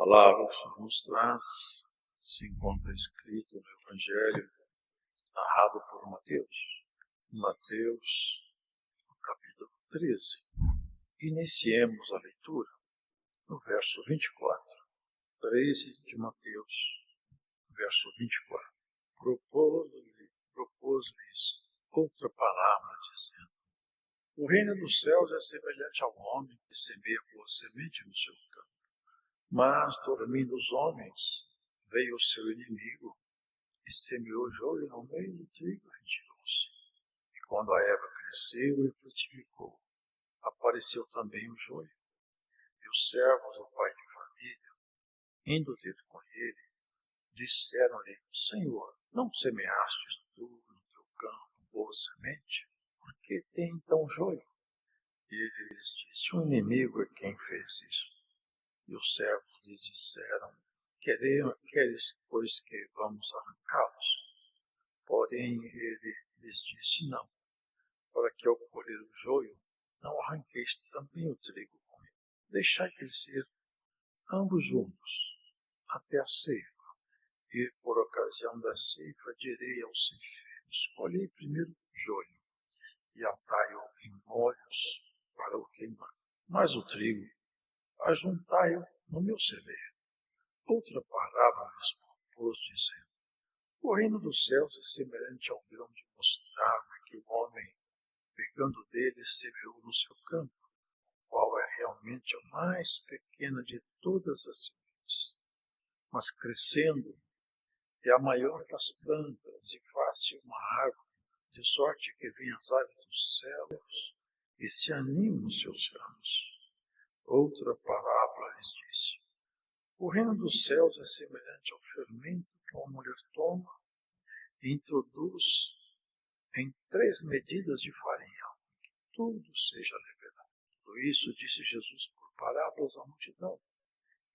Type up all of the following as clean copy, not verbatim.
palavra que o Senhor nos traz se encontra escrito no Evangelho narrado por Mateus. Mateus, no capítulo 13. Iniciemos a leitura no verso 24. 13 de Mateus, verso 24. Propôs-lhes outra palavra, dizendo: o reino dos céus é semelhante ao homem que semeia boa semente no seu campo. Mas, dormindo os homens, veio o seu inimigo e semeou joio no meio do trigo e retirou-se. E quando a erva cresceu e frutificou, apareceu também o joio. E os servos do pai de família, indo ter com ele, disseram-lhe: Senhor, não semeastes tu no teu campo boa semente? Por que tem então joio? E ele lhes disse: o inimigo é quem fez isso. E os servos lhes disseram: queres, pois, que vamos arrancá-los? Porém ele lhes disse: não, para que ao colher o joio, não arranqueis também o trigo com ele. Deixai crescer ambos juntos, até a ceifa. E por ocasião da ceifa direi aos ceifeiros: colhei primeiro o joio, e atai-o em molhos para o queimar. Mas o trigo, ajuntai-o no meu celeiro. Outra parábola lhes propôs, dizendo: o reino dos céus é semelhante ao grão de mostarda que o homem, pegando dele, semeou no seu campo, qual é realmente a mais pequena de todas as sementes. Mas crescendo, é a maior das plantas e faz-se uma árvore, de sorte que vêm as aves dos céus e se animam os seus ramos. Outra parábola lhes disse: o reino dos céus é semelhante ao fermento que uma mulher toma e introduz em 3 medidas de farinha, que tudo seja levedado. Por isso disse Jesus por parábolas à multidão,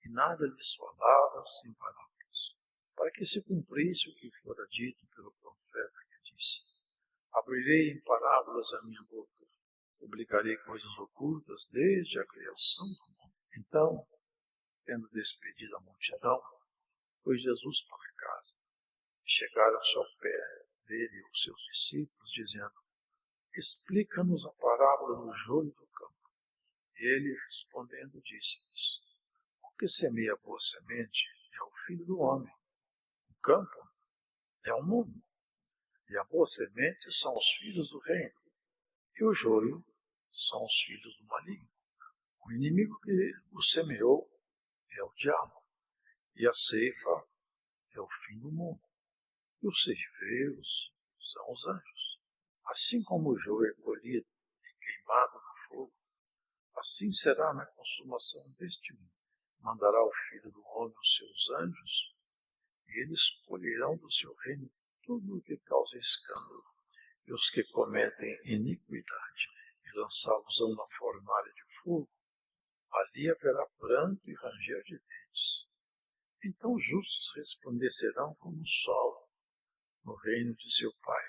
e nada lhes falava sem parábolas, para que se cumprisse o que fora dito pelo profeta, que disse: abrirei em parábolas a minha boca, publicarei coisas ocultas desde a criação do mundo. Então, tendo despedido a multidão, foi Jesus para casa. Chegaram-se ao pé dele os seus discípulos, dizendo: explica-nos a parábola do joio do campo. Ele, respondendo, disse-lhes: o que semeia a boa semente é o Filho do homem. O campo é o mundo, e a boa semente são os filhos do reino, e o joio são os filhos do maligno. O inimigo que o semeou é o diabo, e a ceifa é o fim do mundo, e os ceifeiros são os anjos. Assim como o joio é colhido e queimado no fogo, assim será na consumação deste mundo. Mandará o Filho do Homem os seus anjos, e eles colherão do seu reino tudo o que causa escândalo, e os que cometem iniquidade, e lançá-los-ão na fornalha de fogo. Ali haverá pranto e ranger de dentes. Então os justos resplandecerão como o sol no reino de seu Pai.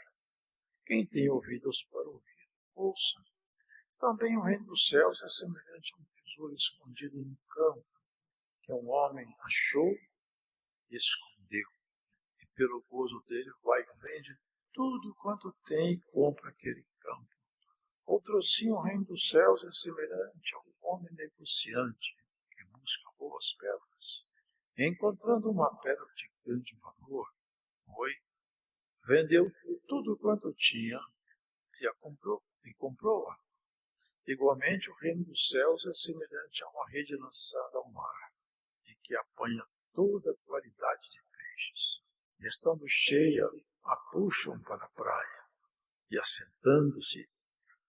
Quem tem ouvidos para ouvir, ouça. Também o reino dos céus é semelhante a um tesouro escondido no campo, que um homem achou e escondeu. E pelo gozo dele vai e vende tudo quanto tem e compra aquele campo. Outro assim, o reino dos céus é semelhante a um homem negociante que busca boas pedras. E encontrando uma pedra de grande valor, vendeu tudo quanto tinha e a comprou-a. Igualmente, o reino dos céus é semelhante a uma rede lançada ao mar, e que apanha toda a qualidade de peixes. E estando cheia, a puxam para a praia, e assentando-se,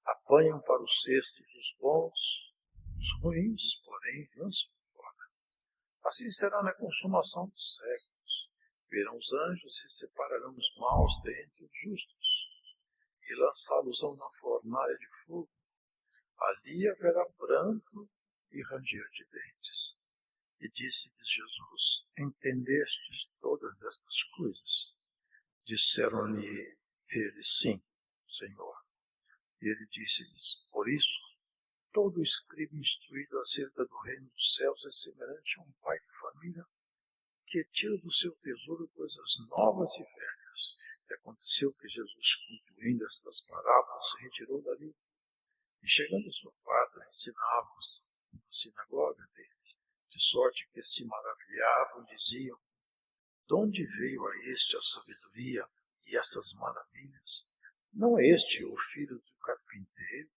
apanham para os cestos os bons, os ruins, porém, lançam fora. Assim será na consumação dos séculos. Virão os anjos e separarão os maus dentre os justos, e lançá-los-ão na fornalha de fogo. Ali haverá pranto e ranger de dentes. E disse-lhes Jesus: entendestes todas estas coisas? Disseram-lhe eles: sim, Senhor. E ele disse-lhes: por isso, todo escriba instruído acerca do reino dos céus é semelhante a um pai de família, que tira do seu tesouro coisas novas e velhas. E aconteceu que Jesus, concluindo estas parábolas, se retirou dali. E chegando a sua pátria, ensinava-os na sinagoga deles, de sorte que se maravilhavam e diziam: de onde veio a este a sabedoria e essas maravilhas? Não é este o filho do carpinteiro?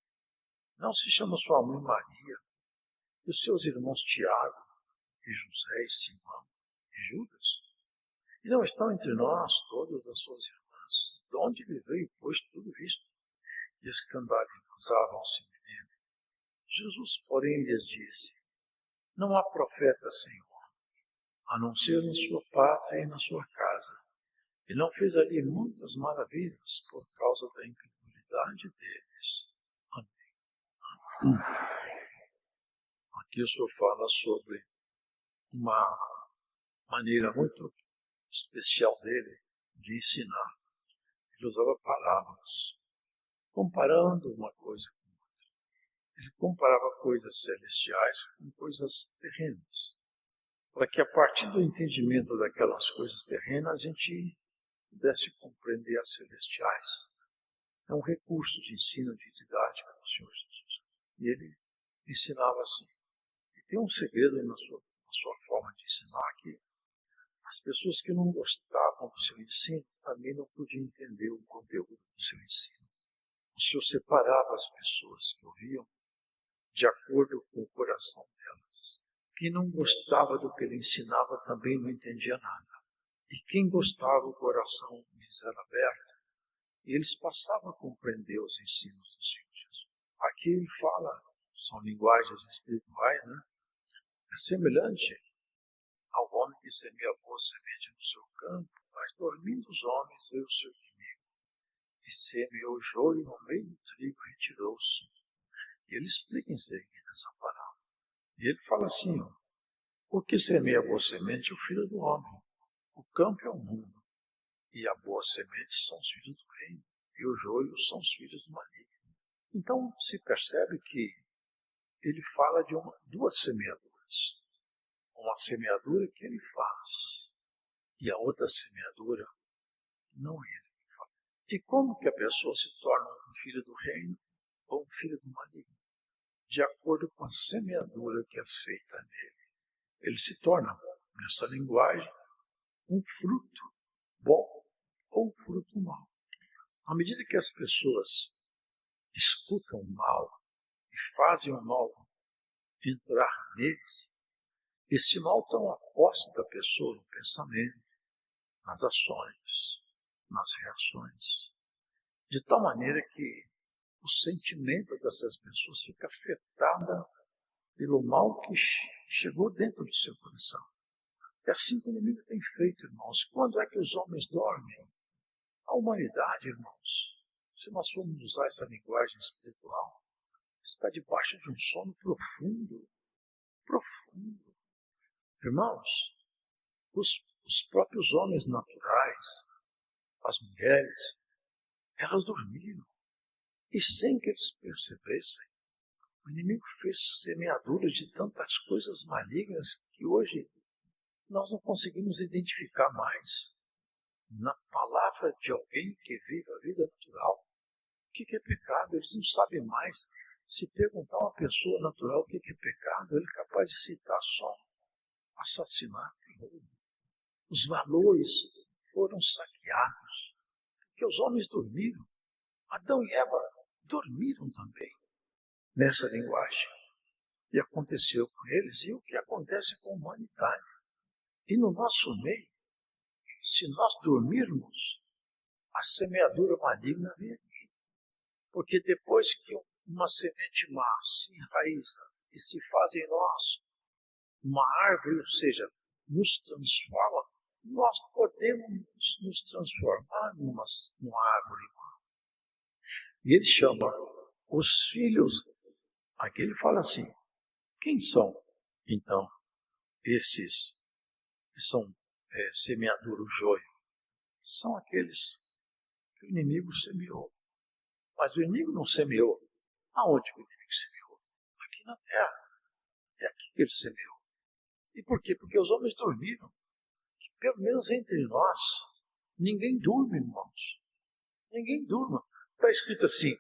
Não se chama sua mãe Maria, e os seus irmãos Tiago, e José, e Simão, e Judas? E não estão entre nós todas as suas irmãs? De onde lhe veio, pois, tudo isto? E escandalizavam-se nele. Jesus, porém, lhes disse: não há profeta sem honra, a não ser na sua pátria e na sua casa. E não fez ali muitas maravilhas por causa da incredulidade deles. Amém. Aqui o Senhor fala sobre uma maneira muito especial dele de ensinar. Ele usava parábolas, comparando uma coisa com outra. Ele comparava coisas celestiais com coisas terrenas, para que a partir do entendimento daquelas coisas terrenas a gente pudesse compreender as celestiais. É um recurso de ensino de didática do Senhor Jesus. E ele ensinava assim. E tem um segredo na sua forma de ensinar, que as pessoas que não gostavam do seu ensino também não podiam entender o conteúdo do seu ensino. O Senhor separava as pessoas que ouviam de acordo com o coração delas. Quem não gostava do que ele ensinava também não entendia nada. E quem gostava, o coração lhes era aberto, e eles passavam a compreender os ensinos do Senhor Jesus. Aqui ele fala, são linguagens espirituais, né? É semelhante ao homem que semeia boa semente no seu campo, mas dormindo os homens veio o seu inimigo, e semeou o joio no meio do trigo e retirou-se. E ele explica em seguida essa parábola. E ele fala assim, ó: o que semeia boa semente é o filho do homem. O campo é o mundo, e a boa semente são os filhos do reino, e o joio são os filhos do maligno. Então se percebe que ele fala de duas semeaduras. Uma semeadura que ele faz, e a outra semeadura não é ele que faz. E como que a pessoa se torna um filho do reino ou um filho do maligno? De acordo com a semeadura que é feita nele. Ele se torna, nessa linguagem, um fruto bom ou um fruto mau. À medida que as pessoas escutam o mal e fazem o mal entrar neles, esse mal toma posse da pessoa no pensamento, nas ações, nas reações, de tal maneira que o sentimento dessas pessoas fica afetado pelo mal que chegou dentro do seu coração. É assim que o inimigo tem feito, irmãos. Quando é que os homens dormem? A humanidade, irmãos, se nós formos usar essa linguagem espiritual, está debaixo de um sono profundo. Profundo. Irmãos, os próprios homens naturais, as mulheres, elas dormiram. E sem que eles percebessem, o inimigo fez semeadura de tantas coisas malignas que hoje nós não conseguimos identificar mais na palavra de alguém que vive a vida natural. O que é pecado? Eles não sabem mais. Se perguntar a uma pessoa natural o que é pecado, ele é capaz de citar só assassinato e roubo. Os valores foram saqueados, porque os homens dormiram. Adão e Eva dormiram também nessa linguagem. E aconteceu com eles, e o que acontece com a humanidade. E no nosso meio, se nós dormirmos, a semeadura maligna vem aqui. Porque depois que uma semente má se enraiza e se faz em nós uma árvore, ou seja, nos transforma, nós podemos nos transformar numa árvore má. E ele chama os filhos, aqui ele fala assim, quem são, então, esses que são semeadura, o joio? São aqueles que o inimigo semeou. Mas o inimigo não semeou. Aonde que o inimigo semeou? Aqui na terra. É aqui que ele semeou. E por quê? Porque os homens dormiram. Que pelo menos entre nós, ninguém dorme, irmãos. Ninguém durma. Está escrito assim,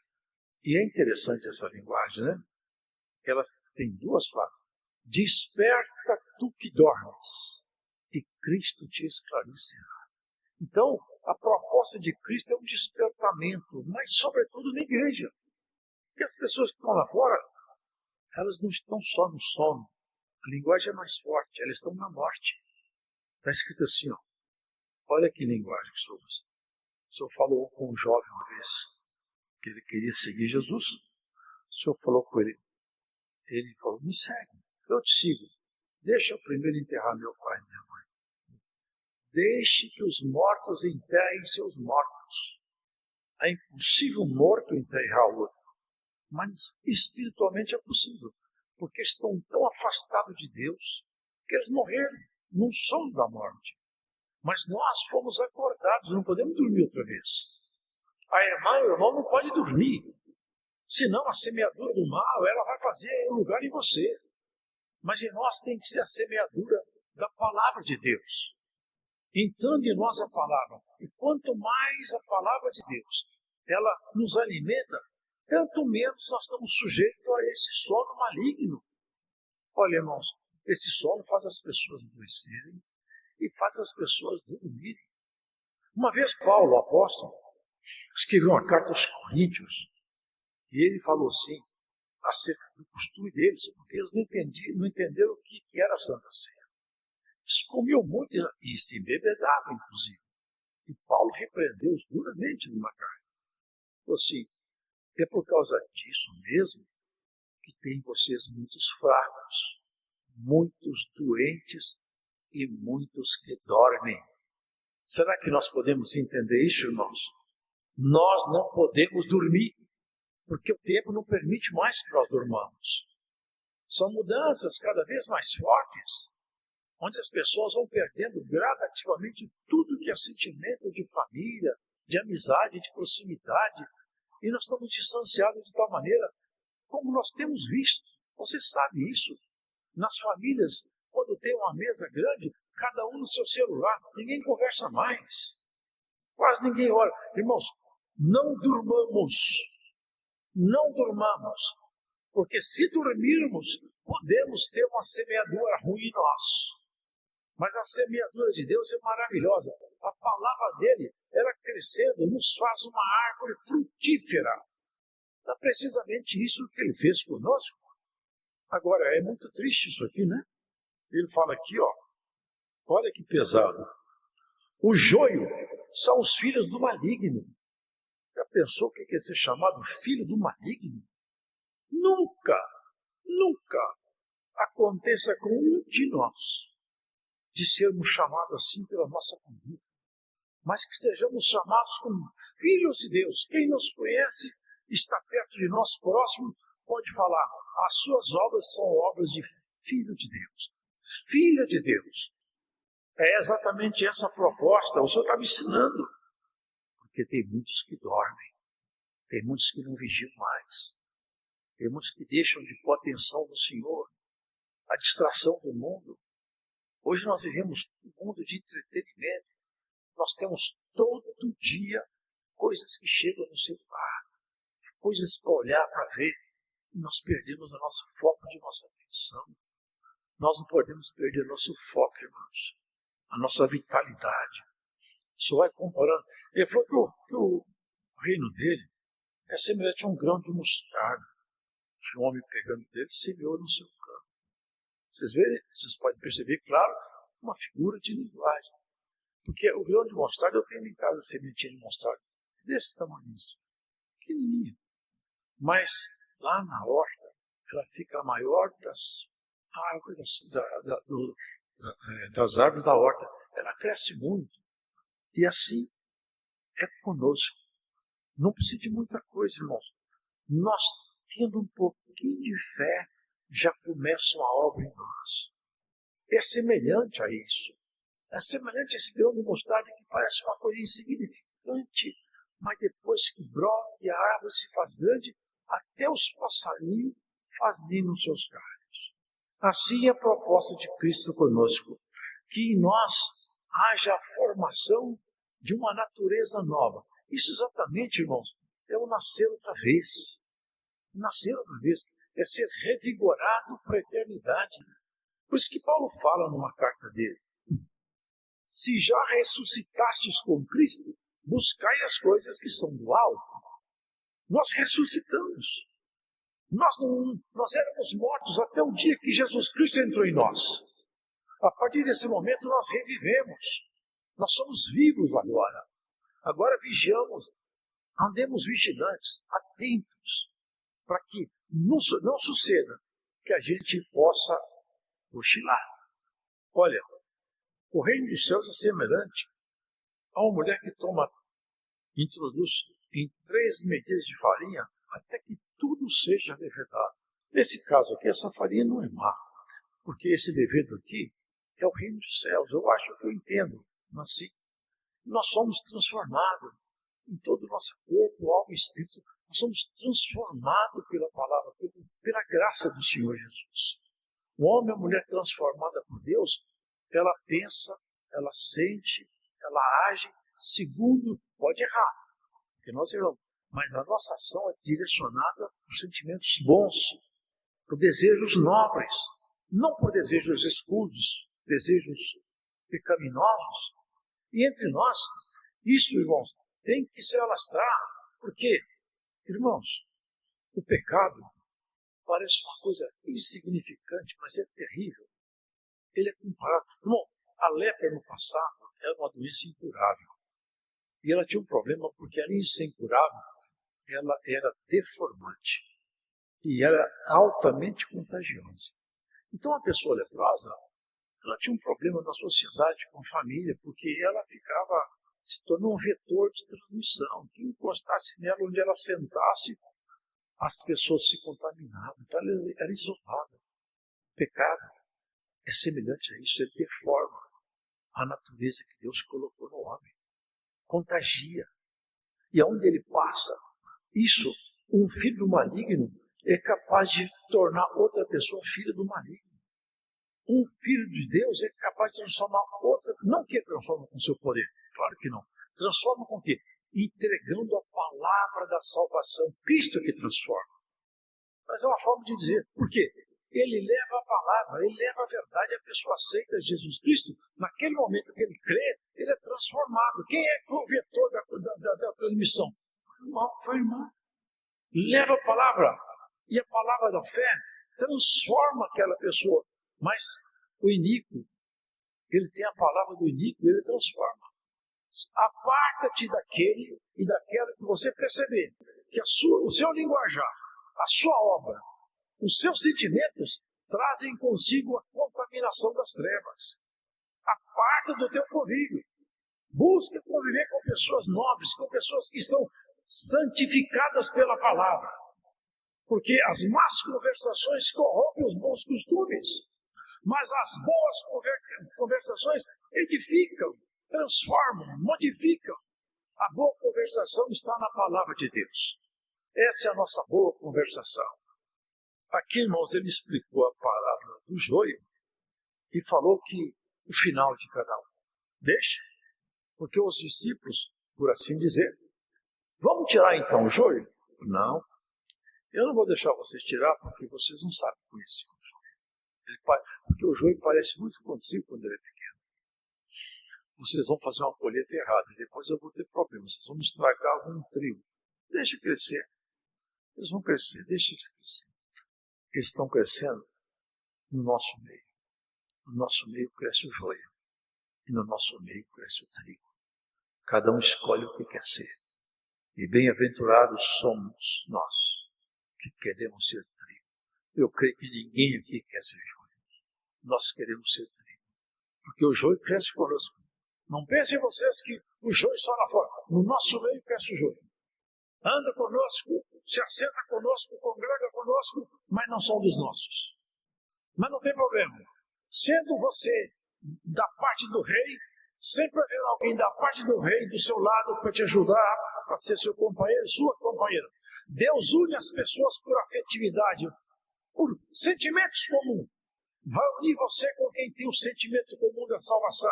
e é interessante essa linguagem, né? Elas têm duas frases. Desperta tu que dormes, e Cristo te esclarecerá. Então, a proposta de Cristo é um despertamento, mas sobretudo na igreja. Porque as pessoas que estão lá fora, elas não estão só no sono. A linguagem é mais forte, elas estão na morte. Está escrito assim, ó. Olha que linguagem que o senhor usa. O senhor falou com um jovem uma vez que ele queria seguir Jesus. O senhor falou com ele. Ele falou, me segue, eu te sigo. Deixa eu primeiro enterrar meu pai e minha mãe. Deixe que os mortos enterrem seus mortos. É impossível um morto enterrar o outro. Mas espiritualmente é possível. Porque estão tão afastados de Deus que eles morreram num sono da morte. Mas nós fomos acordados, não podemos dormir outra vez. A irmã e o irmão não podem dormir. Senão a semeadura do mal, ela vai fazer lugar em você. Mas em nós tem que ser a semeadura da palavra de Deus. Entrando em nós a palavra. E quanto mais a palavra de Deus, ela nos alimenta, tanto menos nós estamos sujeitos a esse sono maligno. Olha, irmãos, esse sono faz as pessoas adoecerem e faz as pessoas dormirem. Uma vez Paulo, o apóstolo, escreveu uma carta aos Coríntios e ele falou assim, acerca do costume deles, porque eles não entenderam o que era a Santa Ceia. Eles comiam muito e se embebedavam, inclusive. E Paulo repreendeu-os duramente numa carta. Falou assim, é por causa disso mesmo que tem vocês muitos fracos, muitos doentes e muitos que dormem. Será que nós podemos entender isso, irmãos? Nós não podemos dormir, porque o tempo não permite mais que nós dormamos. São mudanças cada vez mais fortes, onde as pessoas vão perdendo gradativamente tudo que é sentimento de família, de amizade, de proximidade, e nós estamos distanciados de tal maneira, como nós temos visto. Você sabe isso? Nas famílias, quando tem uma mesa grande, cada um no seu celular, ninguém conversa mais. Quase ninguém olha. Irmãos, não durmamos. Não durmamos. Porque se dormirmos, podemos ter uma semeadura ruim em nós. Mas a semeadura de Deus é maravilhosa. A palavra dele, ela crescendo, nos faz uma árvore frutífera. É precisamente isso que ele fez conosco. Agora, é muito triste isso aqui, né? Ele fala aqui, ó. Olha que pesado. O joio são os filhos do maligno. Já pensou o que é ser chamado filho do maligno? Nunca aconteça com um de nós de sermos chamados assim pela nossa conduta, mas que sejamos chamados como filhos de Deus. Quem nos conhece, está perto de nós, próximo, pode falar, as suas obras são obras de filho de Deus. Filha de Deus. É exatamente essa a proposta. O Senhor está me ensinando. Porque tem muitos que dormem. Tem muitos que não vigiam mais. Tem muitos que deixam de pôr atenção no Senhor. A distração do mundo. Hoje nós vivemos um mundo de entretenimento. Nós temos todo dia coisas que chegam no celular. Coisas para olhar, para ver. E nós perdemos o nosso foco de nossa atenção. Nós não podemos perder nosso foco, irmãos. A nossa vitalidade. Só vai comparando. Ele falou que o reino dele é semelhante a um grão de mostarda. Tinha um homem pegando dele e semeou no seu campo. Vocês podem perceber, claro, uma figura de linguagem. Porque o grão de mostarda, eu tenho em casa a sementinha de mostarda. Desse tamanho, pequenininha. Mas lá na horta, ela fica maior das árvores das árvores da horta. Ela cresce muito. E assim é conosco. Não precisa de muita coisa, irmãos. Nós, tendo um pouquinho de fé, já começa uma obra em nós. É semelhante a isso. É semelhante a esse grão de mostarda que parece uma coisa insignificante, mas depois que brota e a árvore se faz grande, até os passarinhos fazem ninho nos seus galhos. Assim é a proposta de Cristo conosco, que em nós haja a formação de uma natureza nova. Isso exatamente, irmãos, é o nascer outra vez. Nascer outra vez é ser revigorado para a eternidade. Por isso que Paulo fala numa carta dele: se já ressuscitastes com Cristo, buscai as coisas que são do alto. Nós ressuscitamos. Nós éramos mortos até o dia que Jesus Cristo entrou em nós. A partir desse momento nós revivemos. Nós somos vivos agora. Agora vigiamos, andemos vigilantes, atentos, para que não suceda que a gente possa oscilar. Olha, o reino dos céus é semelhante a uma mulher que introduz em 3 medidas de farinha até que tudo seja levedado. Nesse caso aqui, essa farinha não é má, porque esse levedo aqui é o reino dos céus. Eu acho que eu entendo, assim. Nós somos transformados em todo o nosso corpo, alma e espírito. Nós somos transformados pela palavra, pela graça do Senhor Jesus. O homem ou a mulher transformada por Deus, ela pensa, ela sente, ela age segundo, pode errar, porque nós erramos, mas a nossa ação é direcionada por sentimentos bons, por desejos nobres, não por desejos escusos, desejos pecaminosos. E entre nós, isso, irmãos, tem que se alastrar, porque, irmãos, o pecado parece uma coisa insignificante, mas é terrível. Ele é comparado. Irmão, a lepra no passado era uma doença incurável. E ela tinha um problema porque, além de ser incurável, ela era deformante. E era altamente contagiosa. Então, a pessoa leprosa, ela tinha um problema na sociedade, com a família, porque ela se tornou um vetor de transmissão. Quem encostasse nela, onde ela sentasse, as pessoas se contaminavam. Então, ela era isolada. O pecado é semelhante a isso, ele deforma a natureza que Deus colocou no homem. Contagia. E aonde ele passa, um filho do maligno é capaz de tornar outra pessoa filha do maligno. Um filho de Deus é capaz de transformar outra, não que ele transforma com seu poder, claro que não. Transforma com o quê? Entregando a palavra da salvação. Cristo é que transforma. Mas é uma forma de dizer, por quê? Ele leva a palavra, ele leva a verdade, a pessoa aceita Jesus Cristo, naquele momento que ele crê, ele é transformado. Quem é que foi o vetor da transmissão? Foi o irmão. Leva a palavra, e a palavra da fé transforma aquela pessoa. Mas o iníquo, ele tem a palavra do iníquo, ele transforma. Aparta-te daquele e daquela que você perceber que o seu linguajar, a sua obra, os seus sentimentos trazem consigo a contaminação das trevas. Aparta do teu convívio. Busca conviver com pessoas nobres, com pessoas que são santificadas pela palavra. Porque as más conversações corrompem os bons costumes. Mas as boas conversações edificam, transformam, modificam. A boa conversação está na palavra de Deus. Essa é a nossa boa conversação. Aqui, irmãos, ele explicou a palavra do joio e falou que o final de cada um. Deixa, porque os discípulos, por assim dizer, vamos tirar então o joio? Não, eu não vou deixar vocês tirar porque vocês não sabem conhecer o joio. Porque o joio parece muito com o trigo quando ele é pequeno. Vocês vão fazer uma colheita errada e depois eu vou ter problemas. Vocês vão me estragar algum trigo. Deixa crescer. Eles vão crescer, deixa eles crescer. Eles estão crescendo no nosso meio. No nosso meio cresce o joio. E no nosso meio cresce o trigo. Cada um escolhe o que quer ser. E bem-aventurados somos nós que queremos ser trigo. Eu creio que ninguém aqui quer ser joio. Nós queremos ser trigo. Porque o joio cresce conosco. Não pensem vocês que o joio está lá fora. No nosso meio cresce o joio. Anda conosco, se assenta conosco, congrega conosco, mas não são dos nossos. Mas não tem problema. Sendo você da parte do rei, sempre haverá alguém da parte do rei do seu lado para te ajudar, para ser seu companheiro, sua companheira. Deus une as pessoas por afetividade, por sentimentos comuns. vai unir você com quem tem o sentimento comum da salvação.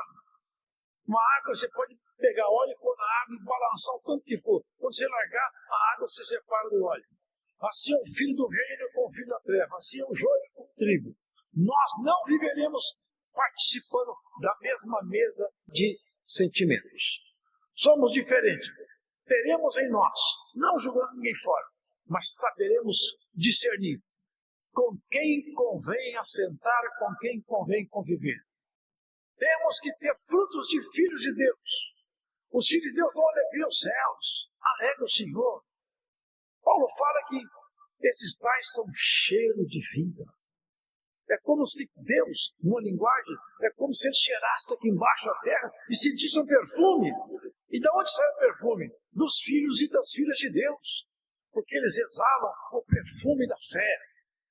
Uma água, você pode pegar óleo e pôr na água e balançar o tanto que for. Quando você largar, a água se separa do óleo. Assim é o filho do reino com o filho da treva. Assim é o joio com o trigo. Nós não viveremos participando da mesma mesa de sentimentos. Somos diferentes. Teremos em nós, não julgando ninguém fora, mas saberemos discernir com quem convém assentar, com quem convém conviver. Temos que ter frutos de filhos de Deus. Os filhos de Deus dão alegria aos céus. Alegra o Senhor. Paulo fala que esses tais são cheiro de vida. É como se Deus, numa linguagem, é como se ele cheirasse aqui embaixo da terra e sentisse um perfume. E de onde sai o perfume? Dos filhos e das filhas de Deus. Porque eles exalam o perfume da fé,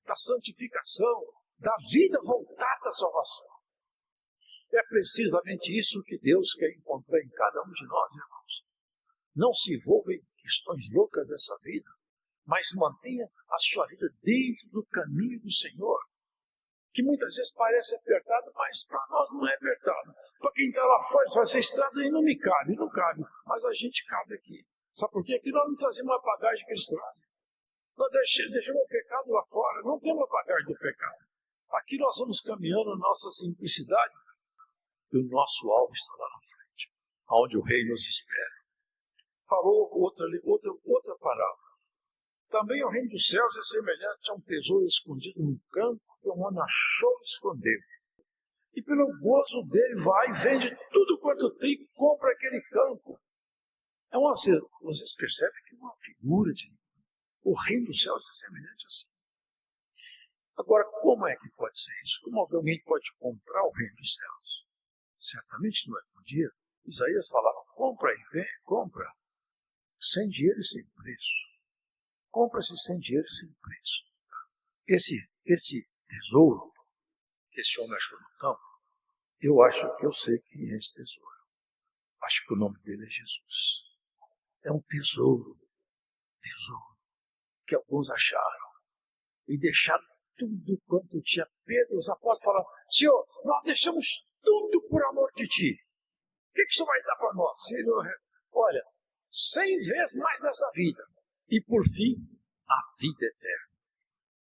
da santificação, da vida voltada à salvação. É precisamente isso que Deus quer encontrar em cada um de nós, irmãos. Não se envolva em questões loucas dessa vida, mas mantenha a sua vida dentro do caminho do Senhor, que muitas vezes parece apertado, mas para nós não é apertado. Para quem está lá fora, vai ser estrada e não me cabe, não cabe, mas a gente cabe aqui. Sabe por quê? Aqui nós não trazemos a bagagem que eles trazem. Nós deixamos o pecado lá fora, não temos a bagagem do pecado. Aqui nós vamos caminhando na nossa simplicidade, e o nosso alvo está lá na frente, onde o rei nos espera. Falou outra parábola. Também o reino dos céus é semelhante a um tesouro escondido no campo, que um homem achou e escondeu. E pelo gozo dele vai e vende tudo quanto tem e compra aquele campo. Vocês percebem que é uma figura de o reino dos céus é semelhante assim. Agora, como é que pode ser isso? Como alguém pode comprar o reino dos céus? Certamente não é com dinheiro. Isaías falava, compra e vem, compra, sem dinheiro e sem preço. Compra-se sem dinheiro e sem preço. Esse tesouro que esse homem achou no campo, eu acho que eu sei quem é esse tesouro. Acho que o nome dele é Jesus. É um tesouro que alguns acharam e deixaram tudo quanto tinha. Pedro, os apóstolos falaram, Senhor, nós deixamos tudo por amor de Ti. O que isso vai dar para nós? Senhor, olha, 100 vezes mais nessa vida. E por fim, a vida eterna.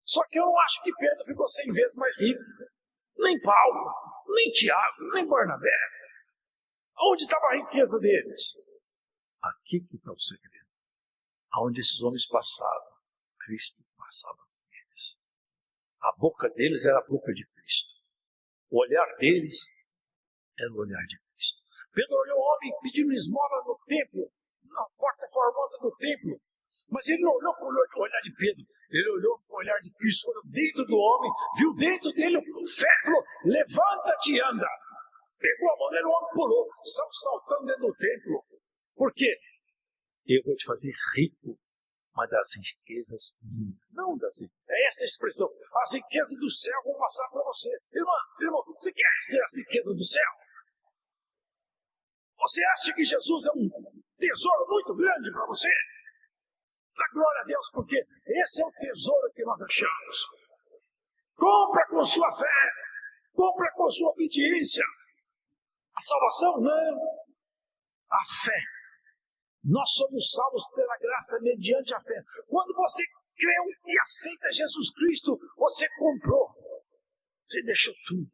Só que eu não acho que Pedro ficou 100 vezes mais rico. Nem Paulo, nem Tiago, nem Barnabé. Onde estava a riqueza deles? Aqui que está o segredo. Aonde esses homens passavam, Cristo passava com eles. A boca deles era a boca de Cristo. O olhar deles era o olhar de Cristo. Pedro olhou o homem pedindo esmola no templo, na porta formosa do templo. Mas ele não olhou com o olhar de Pedro, ele olhou com o olhar de Cristo, olhou dentro do homem, viu dentro dele o fé, falou, levanta-te e anda. Pegou a mão dele, o homem pulou, saiu saltando dentro do templo. Por quê? Eu vou te fazer rico, mas das riquezas minhas, não das riquezas. É essa a expressão, as riquezas do céu vão passar para você. Irmão, você quer ser as riquezas do céu? Você acha que Jesus é um tesouro muito grande para você? Dá glória a Deus, porque esse é o tesouro que nós achamos. Compra com sua fé, compra com sua obediência. A salvação não, a fé. Nós somos salvos pela graça mediante a fé. Quando você creu e aceita Jesus Cristo, você comprou. Você deixou tudo.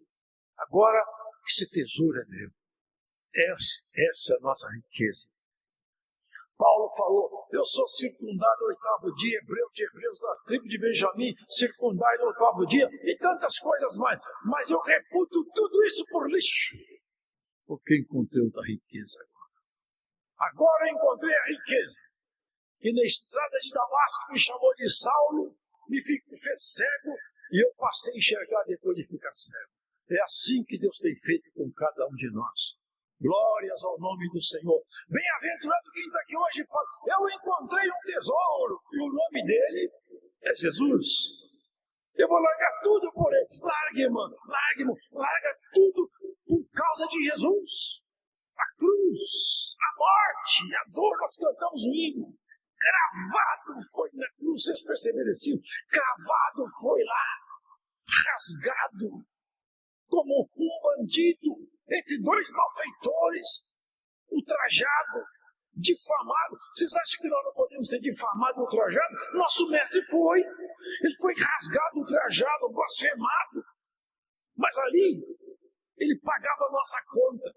Agora, esse tesouro é meu. Essa é a nossa riqueza. Paulo falou, eu sou circundado no 8º dia, hebreu de hebreus, da tribo de Benjamim, circundado no 8º dia, e tantas coisas mais. Mas eu reputo tudo isso por lixo, porque encontrei outra riqueza agora. Agora eu encontrei a riqueza, que na estrada de Damasco me chamou de Saulo, me fez cego, e eu passei a enxergar depois de ficar cego. É assim que Deus tem feito com cada um de nós. Glórias ao nome do Senhor. Bem-aventurado quem está aqui hoje e fala, eu encontrei um tesouro, e o nome dele é Jesus. Eu vou largar tudo por ele. Largue, irmão, larga tudo por causa de Jesus. A cruz, a morte, a dor, nós cantamos o hino. Cravado foi na cruz, vocês perceberam esse hino? Cravado foi lá, rasgado. como um bandido entre dois malfeitores, ultrajado, difamado. Vocês acham que nós não podemos ser difamados, ultrajados? Nosso mestre foi. Ele foi rasgado, ultrajado, blasfemado. Mas ali, ele pagava a nossa conta.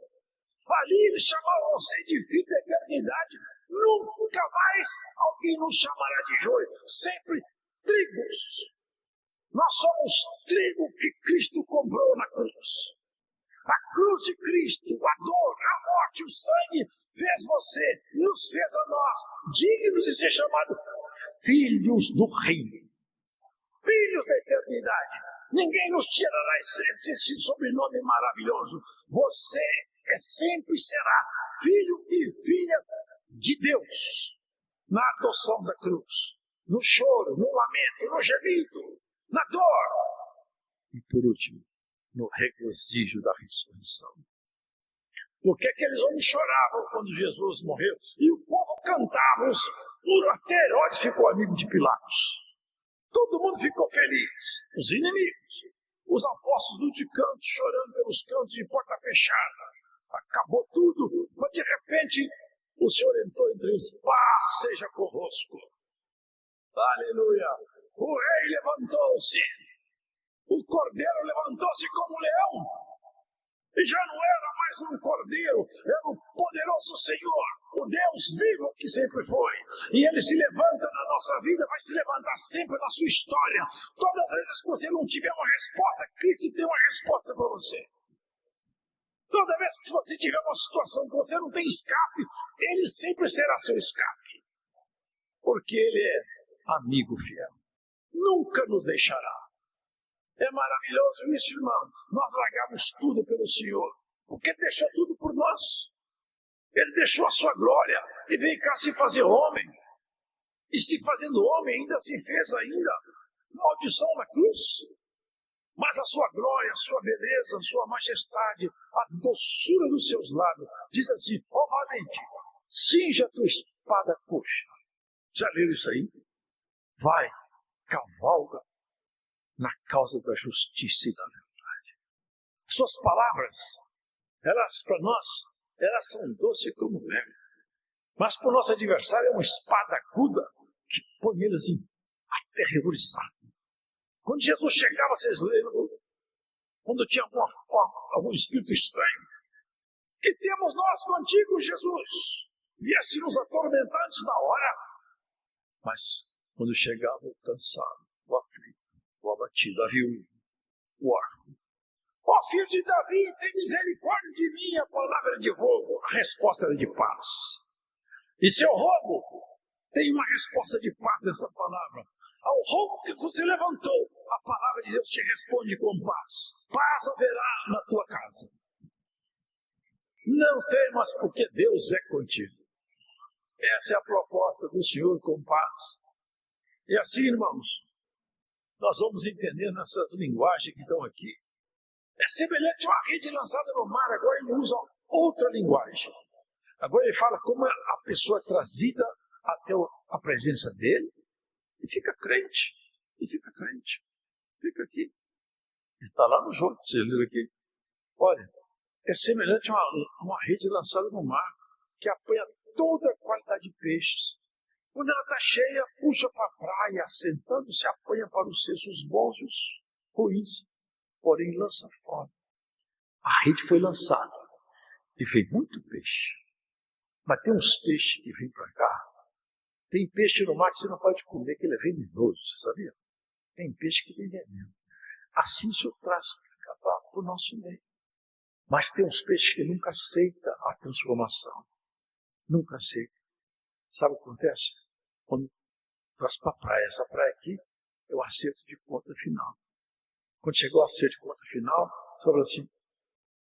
Ali ele chamava você de filho da eternidade. Nunca mais alguém nos chamará de joio. Sempre trigos. Nós somos trigo que Cristo comprou na cruz. A cruz de Cristo, a dor, a morte, o sangue fez você, nos fez a nós, dignos de ser chamados filhos do reino. Filhos da eternidade. Ninguém nos tirará esse sobrenome maravilhoso. Você sempre será filho e filha de Deus. Na adoção da cruz, no choro, no lamento, no gemido, na dor. E por último, no regozijo da ressurreição. Porque aqueles homens choravam quando Jesus morreu e o povo cantava, até Herodes ficou amigo de Pilatos. Todo mundo ficou feliz, os inimigos, os apóstolos de canto, chorando pelos cantos de porta fechada. Acabou tudo, mas de repente o Senhor entrou entre eles, paz seja convosco. Aleluia! O rei levantou-se, o cordeiro levantou-se como leão. E já não era mais um cordeiro, era o poderoso Senhor, o Deus vivo que sempre foi. E Ele se levanta na nossa vida, vai se levantar sempre na sua história. Todas as vezes que você não tiver uma resposta, Cristo tem uma resposta para você. Toda vez que você tiver uma situação que você não tem escape, Ele sempre será seu escape. Porque Ele é amigo fiel. Nunca nos deixará. É maravilhoso isso, irmão. Nós largamos tudo pelo Senhor, porque Ele deixou tudo por nós. Ele deixou a sua glória e veio cá se fazer homem. E se fazendo homem, ainda se fez maldição na cruz. Mas a sua glória, a sua beleza, a sua majestade, a doçura dos seus lábios, diz assim, ó valente, cinja a tua espada coxa. Já leram isso aí? Vai, cavalga na causa da justiça e da verdade. Suas palavras, elas para nós, elas são doces como mel. Mas para o nosso adversário é uma espada aguda que põe ele assim, aterrorizado. Quando Jesus chegava, vocês lembram? Quando tinha algum espírito estranho. Que temos nós contigo, Jesus? Vieste nos atormentar antes da hora. Mas quando chegava o cansado, o aflito, o abatido, a viúva, o órfão. Ó filho de Davi, tem misericórdia de mim, a palavra era de roubo, a resposta era de paz. E seu roubo tem uma resposta de paz nessa palavra. Ao roubo que você levantou, a palavra de Deus te responde com paz. Paz haverá na tua casa. Não temas, porque Deus é contigo. Essa é a proposta do Senhor com paz. E assim, irmãos, nós vamos entender nessas linguagens que estão aqui. É semelhante a uma rede lançada no mar, agora ele usa outra linguagem. Agora ele fala como a pessoa é trazida até a presença dele e fica crente. Fica aqui. Ele está lá no jogo, vocês viram aqui. Olha, é semelhante a uma rede lançada no mar, que apanha toda a qualidade de peixes. Quando ela está cheia, puxa para a praia, assentando-se, apanha para os cestos bons e os ruins, porém lança fora. A rede foi lançada e veio muito peixe. Mas tem uns peixes que vêm para cá. Tem peixe no mar que você não pode comer, que ele é venenoso, você sabia? Tem peixe que tem veneno. Assim o Senhor traz para o nosso meio. Mas tem uns peixes que nunca aceitam a transformação. Nunca aceitam. Sabe o que acontece? Quando traz para a praia, essa praia aqui é o acerto de conta final. Quando chegou o acerto de conta final, você fala assim,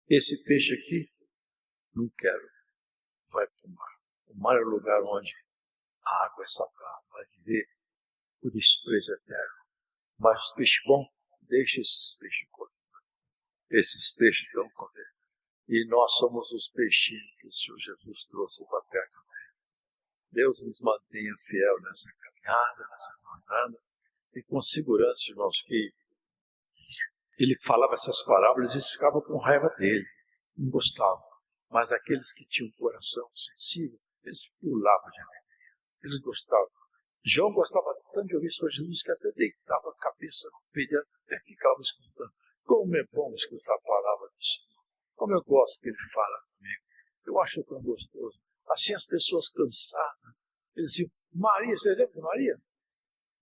esse peixe aqui, não quero, vai para o mar. O mar é o lugar onde a água é salgada, vai viver o desprezo eterno. Mas os peixes bons, deixa esses peixes comer. Esses peixes vão comer. E nós somos os peixinhos que o Senhor Jesus trouxe para perto dele. Deus nos mantenha fiel nessa caminhada, nessa jornada, e com segurança, irmãos, que Ele falava essas parábolas e eles ficavam com raiva dele, não gostavam. Mas aqueles que tinham um coração sensível, eles pulavam de alegria, eles gostavam. João gostava tanto de ouvir sobre Jesus que até deitava a cabeça no peito, até ficava escutando. Como é bom escutar a palavra do Senhor. Como eu gosto que ele fala comigo. Eu acho tão gostoso. Assim as pessoas cansadas, eles diziam, Maria, você lembra de Maria?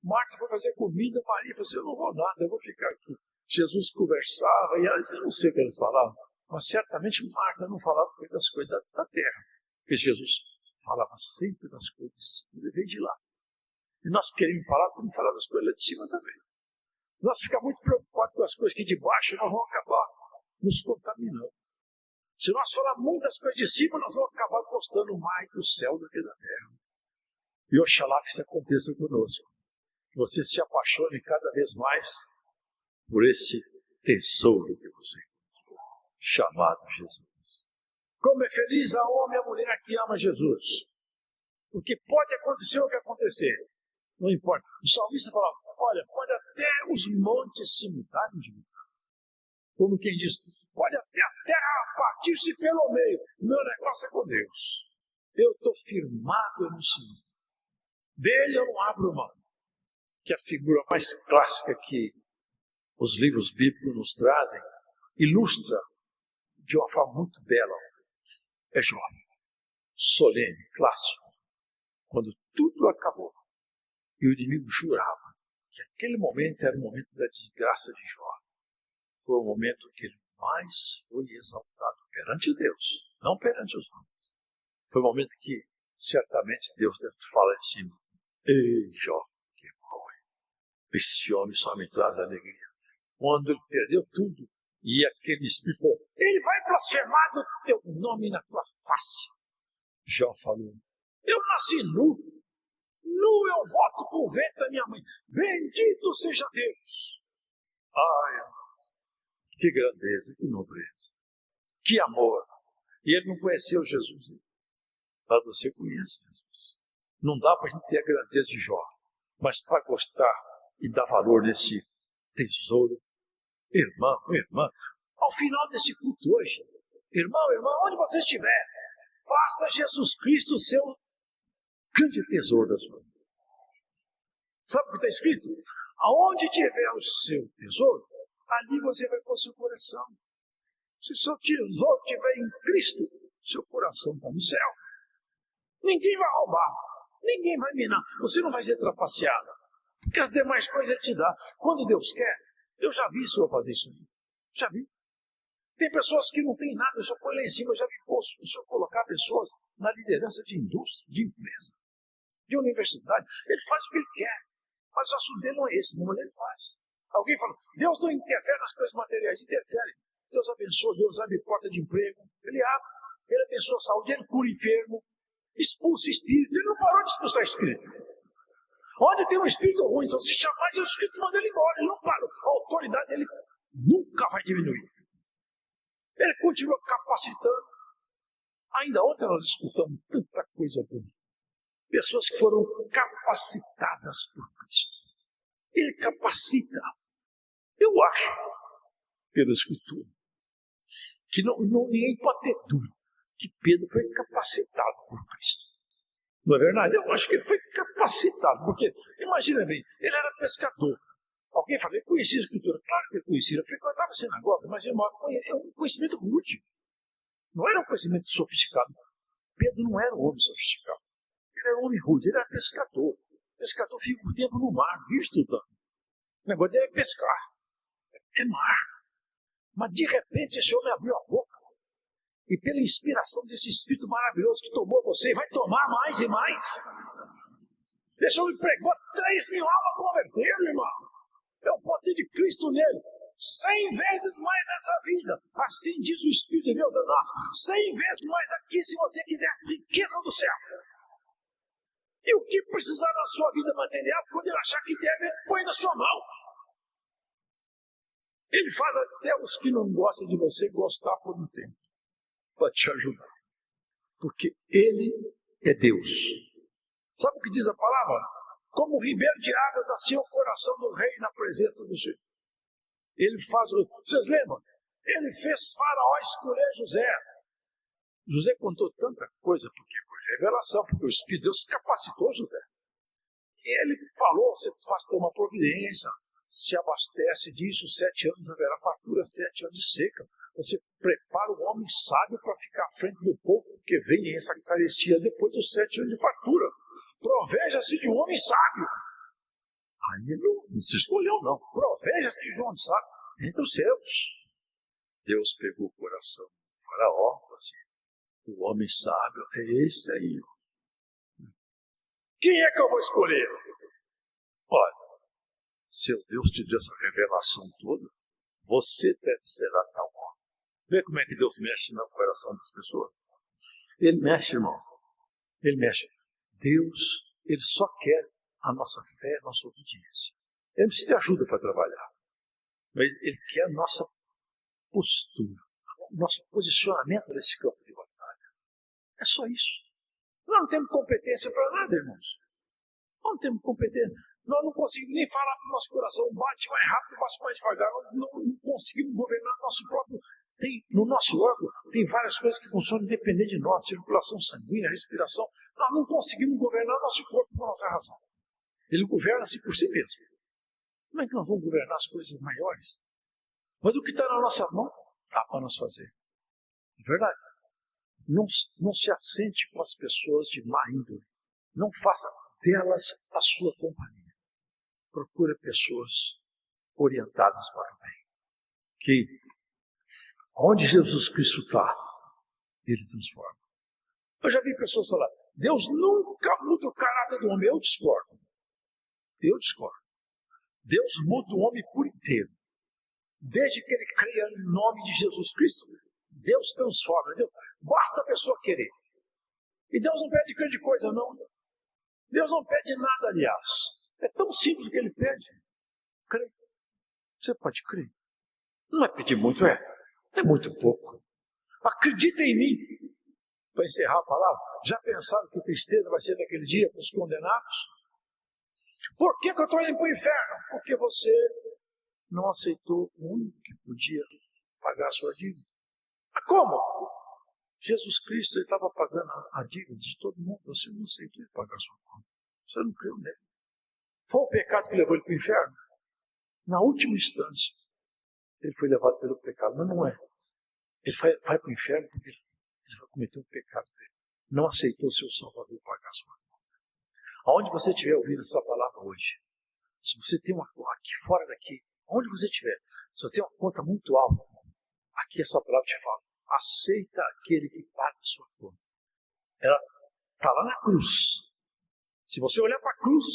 Marta foi fazer comida, Maria falou assim, eu não vou nada, eu vou ficar aqui. Jesus conversava, e eu não sei o que eles falavam, mas certamente Marta não falava das coisas da terra. Porque Jesus falava sempre das coisas de cima, ele veio de lá. E nós queremos falar como falar das coisas lá de cima também. Nós ficamos muito preocupados com as coisas que de baixo nós vamos acabar nos contaminando. Se nós falarmos muitas coisas de cima, nós vamos acabar gostando mais do céu do que da terra. E oxalá que isso aconteça conosco. Que você se apaixone cada vez mais por esse tesouro que você encontrou, chamado Jesus. Como é feliz a homem e a mulher que ama Jesus. Porque pode acontecer o que acontecer. Não importa. O salmista falava, olha, pode até os montes se mudarem de lugar. Como quem diz, pode até a terra partir-se pelo meio. O meu negócio é com Deus. Eu estou firmado no Senhor. Dele eu não abro mão. Que a figura mais clássica que os livros bíblicos nos trazem, ilustra de uma forma muito bela. É Jó. Solene, clássico. Quando tudo acabou, e o inimigo jurava que aquele momento era o momento da desgraça de Jó. Foi o momento que ele mais foi exaltado perante Deus, não perante os homens. Foi o momento que certamente Deus deve falar em cima. Ei, Jó, que bom, hein? Esse homem só me traz alegria. Quando ele perdeu tudo, e aquele espírito falou, ele vai blasfemar do teu nome na tua face. Jó falou, eu nasci nu eu voto por vento da minha mãe. Bendito seja Deus. Ai, que grandeza, que nobreza, que amor. E ele não conheceu Jesus. Mas você conhece Jesus. Não dá para a gente ter a grandeza de Jó, mas para gostar e dar valor nesse tesouro. Irmão, irmã, ao final desse culto hoje, irmão, irmã, onde você estiver, faça Jesus Cristo o seu grande tesouro da sua vida. Sabe o que está escrito? Aonde tiver o seu tesouro, ali você vai pôr seu coração. Se o seu tesouro estiver em Cristo, seu coração está no céu. Ninguém vai roubar, ninguém vai minar, você não vai ser trapaceado, porque as demais coisas Ele te dá. Quando Deus quer, eu já vi o Senhor fazer isso aí. Já vi. Tem pessoas que não têm nada, o Senhor põe lá em cima, eu já vi o Senhor colocar pessoas na liderança de indústria, de empresa, de universidade. Ele faz o que Ele quer. Mas o assunto dele não é esse, não, mas ele faz. Alguém fala, Deus não interfere nas coisas materiais, interfere. Deus abençoa, Deus abre porta de emprego, Ele abre, Ele abençoa a saúde, Ele cura enfermo, expulsa espírito, Ele não parou de expulsar espírito. Onde tem um espírito ruim, se você chamar Jesus Cristo, manda ele embora, Ele não parou. A autoridade dele nunca vai diminuir. Ele continua capacitando. Ainda ontem nós escutamos tanta coisa boa. Pessoas que foram capacitadas por Cristo. Ele capacita. Eu acho, pela Escritura, que ninguém pode ter dúvida que Pedro foi capacitado por Cristo. Não é verdade? Eu acho que ele foi capacitado, porque, imagina bem, ele era pescador. Alguém fala, ele conhecia a Escritura. Claro que ele conhecia, ele frequentava a sinagoga, mas é um conhecimento rude. Não era um conhecimento sofisticado. Pedro não era um homem sofisticado. Ele era um homem rude, ele era pescador. Pescador fica o tempo no mar, viu, estudando. O negócio dele é pescar. É mar. Mas de repente esse homem abriu a boca. E pela inspiração desse Espírito maravilhoso que tomou você, vai tomar mais e mais. Esse homem pregou 3.000 almas, converteram, irmão. É o poder de Cristo nele. 100 vezes mais nessa vida. Assim diz o Espírito de Deus a nós. 100 vezes mais aqui, se você quiser a riqueza do céu. E o que precisar na sua vida material, quando ele achar que deve, ele põe na sua mão. Ele faz até os que não gostam de você gostar por um tempo. Para te ajudar. Porque Ele é Deus. Sabe o que diz a palavra? Como o ribeiro de águas, assim é o coração do rei na presença do Senhor. Ele faz, vocês lembram? Ele fez Faraó escolher José. José contou tanta coisa porque foi revelação, porque o Espírito de Deus capacitou José. E ele falou, você faz uma providência, se abastece disso, 7 anos haverá fartura, 7 anos de seca. Você prepara o homem sábio para ficar à frente do povo, porque vem essa carestia depois dos 7 anos de fartura. Proveja-se de um homem sábio. Aí não se escolheu, não. Proveja-se de um homem sábio entre os seus. Deus pegou o coração do Faraó, assim, o homem sábio é esse aí. Quem é que eu vou escolher? Olha, se Deus te deu essa revelação toda, você deve ser tal homem. Vê como é que Deus mexe no coração das pessoas. Ele mexe, irmãos. Ele mexe. Deus, Ele só quer a nossa fé, a nossa obediência. Ele não precisa de ajuda para trabalhar. Mas Ele quer a nossa postura, o nosso posicionamento nesse campo de batalha. É só isso. Nós não temos competência para nada, irmãos. Nós não temos competência. Nós não conseguimos nem falar para o nosso coração, bate mais rápido, bate mais devagar. Nós não conseguimos governar o nosso próprio. No nosso órgão tem várias coisas que funcionam independente de nós, circulação sanguínea, respiração. Nós não conseguimos governar o nosso corpo por nossa razão. Ele governa-se por si mesmo. Como é que nós vamos governar as coisas maiores? Mas o que está na nossa mão, dá para nós fazer. É verdade. Não se assente com as pessoas de má índole. Não faça delas a sua companhia. Procure pessoas orientadas para o bem. Que onde Jesus Cristo está, Ele transforma. Eu já vi pessoas falar, Deus nunca muda o caráter do homem. Eu discordo. Deus muda o homem por inteiro. Desde que ele creia no nome de Jesus Cristo, Deus transforma. Basta a pessoa querer. E Deus não pede grande coisa, não. Deus não pede nada, aliás. É tão simples o que ele pede. Crê. Você pode crer. Não é pedir muito, é muito pouco. Acredita em mim. Para encerrar a palavra, já pensaram que tristeza vai ser naquele dia para os condenados? Por que eu estou indo para o inferno? Porque você não aceitou o único que podia pagar a sua dívida. Mas como? Jesus Cristo estava pagando a dívida de todo mundo. Você não aceitou ele pagar a sua conta. Você não creu nele. Foi o pecado que levou ele para o inferno? Na última instância, ele foi levado pelo pecado. Mas não é. Ele vai para o inferno porque ele vai cometer um pecado dele. Não aceitou o seu Salvador pagar a sua conta. Aonde você estiver ouvindo essa palavra hoje, se você tem uma aqui fora daqui, onde você estiver, se você tem uma conta muito alta, aqui essa palavra te fala, aceita aquele que paga a sua conta. Ela está lá na cruz. Se você olhar para a cruz,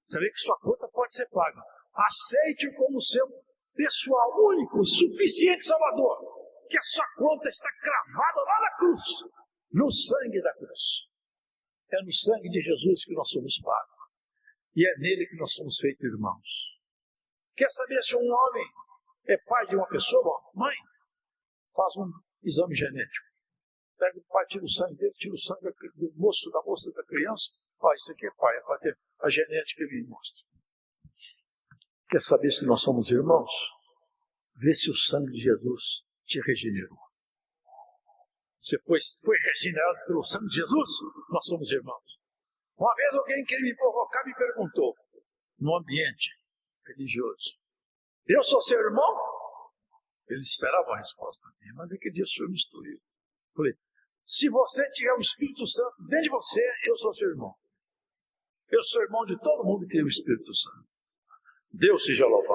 você vê que sua conta pode ser paga. Aceite-o como seu pessoal único, suficiente Salvador. Que a sua conta está cravada lá na cruz, no sangue da cruz. É no sangue de Jesus que nós somos pagos. E é nele que nós somos feitos irmãos. Quer saber se um homem é pai de uma pessoa? Mãe, faz um exame genético. Pega o pai, tira o sangue dele, tira o sangue do moço, da moça, da criança. Isso aqui é pai, é para ter a genética que ele mostra. Quer saber se nós somos irmãos? Vê se o sangue de Jesus te regenerou. Você foi regenerado pelo sangue de Jesus? Nós somos irmãos. Uma vez alguém queria me provocar me perguntou, no ambiente religioso, eu sou seu irmão? Ele esperava a resposta minha, mas aquele dia o senhor me instruiu. Falei, se você tiver o Espírito Santo dentro de você, eu sou seu irmão. Eu sou irmão de todo mundo que tem o Espírito Santo. Deus seja louvado.